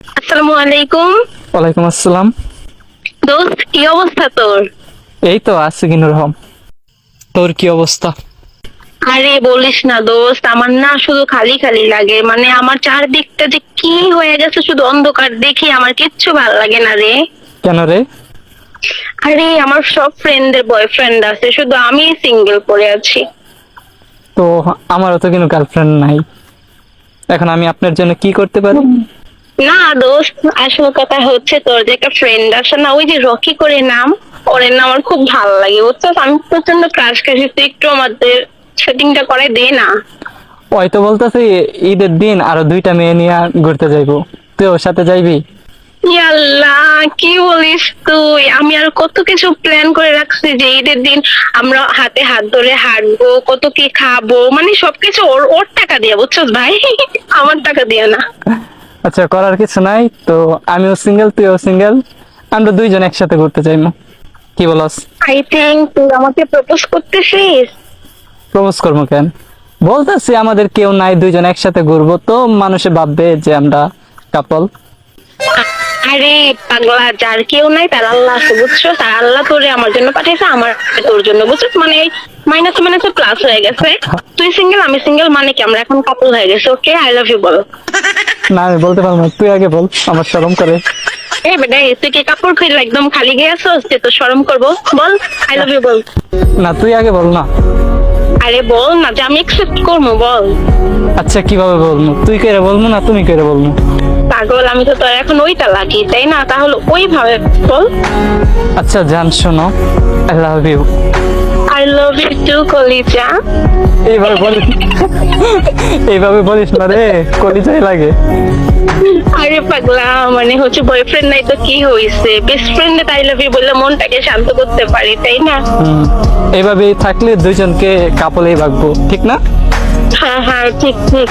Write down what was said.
আসসালামু আলাইকুম। ওয়ালাইকুম আসসালাম। দোস্ত, কি অবস্থা তোর? এই তো আছি কিনুর রহম। তোর কি অবস্থা? আরে বলিস না দোস্ত, আমার না শুধু খালি খালি লাগে, মানে আমার চারদিকটা যে কি হয়ে গেছে, শুধু অন্ধকার দেখি, আমার কিচ্ছু ভালো লাগে না রে। কেন রে? আরে আমার সব ফ্রেন্ডদের বয়ফ্রেন্ড আছে, শুধু আমি সিঙ্গেল পড়ে আছি। তো আমারও তো কিন্তু গার্লফ্রেন্ড নাই। এখন আমি আপনার জন্য কি করতে পারি? না দোস্ত, আসল কথা হচ্ছে তোর যে একটা ফ্রেন্ড আছে না, ওই যে রকি করে নাম, ওর না আমার খুব ভালো লাগে, বুঝছো? আমি প্রচন্ড ক্রাশ খাইছি, তুই একটু আমাদের সেটিংটা করে দে না। ওই তো বলতেছি ঈদের দিন আরো 2টা মেয়ে নিয়ে ঘুরতে যাইবো, তুই ওর সাথে যাইবি? ইয়াল্লাহ, কি বলিস তুই! আমি আর কত কিছু প্ল্যান করে রাখছি যে ঈদের দিন আমরা হাতে হাত ধরে হাঁটবো, কত কি খাবো, মানে সবকিছু ওর ওর টাকা দিয়ে, বুঝছস ভাই? আমার টাকা দিয়ে না। আচ্ছা, করার কিছু নাই তো। আমিও সিঙ্গেল, তুইও সিঙ্গেল, আমরা 2জন একসাথে ঘুরতে যাইবো, কি বলস? আই থিঙ্ক তুই আমাকে প্রপোজ করতেছিস। প্রপোজ করবো কেন? বলতেছি আমাদের কেউ নাই, 2জন একসাথে ঘুরবো, তো মানুষে ভাববে যে আমরা কাপল। আরে পাগলা, যার কেউ নাই তার আল্লাহ আছে, বুঝছো? তার আল্লাহ তোরে আমার জন্য পাঠাইছে, আমার তোর জন্য, বুঝছো? মানে মাইনাসে মাইনাসে প্লাস হয়ে গেছে। তুই সিঙ্গেল, আমি সিঙ্গেল, মানে কি আমরা এখন কাপল হয়ে গেছে। ওকে, আই লাভ ইউ বল। না, আমি বলতে পারবো না, তুই আগে বল, আমার শরম করে। এই বেটা, তুই কি কাপড় খুলে একদম খালি গিয়ে আসছিস যে তো শরম করবো? বল, আই লাভ ইউ বল। না, তুই আগে বল না। আরে বল না, যে আমি একসেপ্ট করবো, বল। আচ্ছা, কিভাবে বলবো? তুই কেড়ে বলবো না তুমি কেড়ে বলবো? পাগল, আমি তো তোর এখন ওইটা লাগি, তাই না? তাহলে ওইভাবে বল। আচ্ছা জান, শোনো, I love you. I love you too কলিজা। এইভাবে বলিস, এইভাবে বলিস না রে, কলিজাই লাগে। আরে পাগলা, মানে হচ্ছে বয়ফ্রেন্ড নাই তো কি হয়েছে, best friend I love you বললে মনটাকে শান্ত করতে পারি, তাই না? এইভাবে থাকলে 2জনকে কাপলেই ভাগবো, ঠিক না? হ্যাঁ হ্যাঁ, ঠিক ঠিক।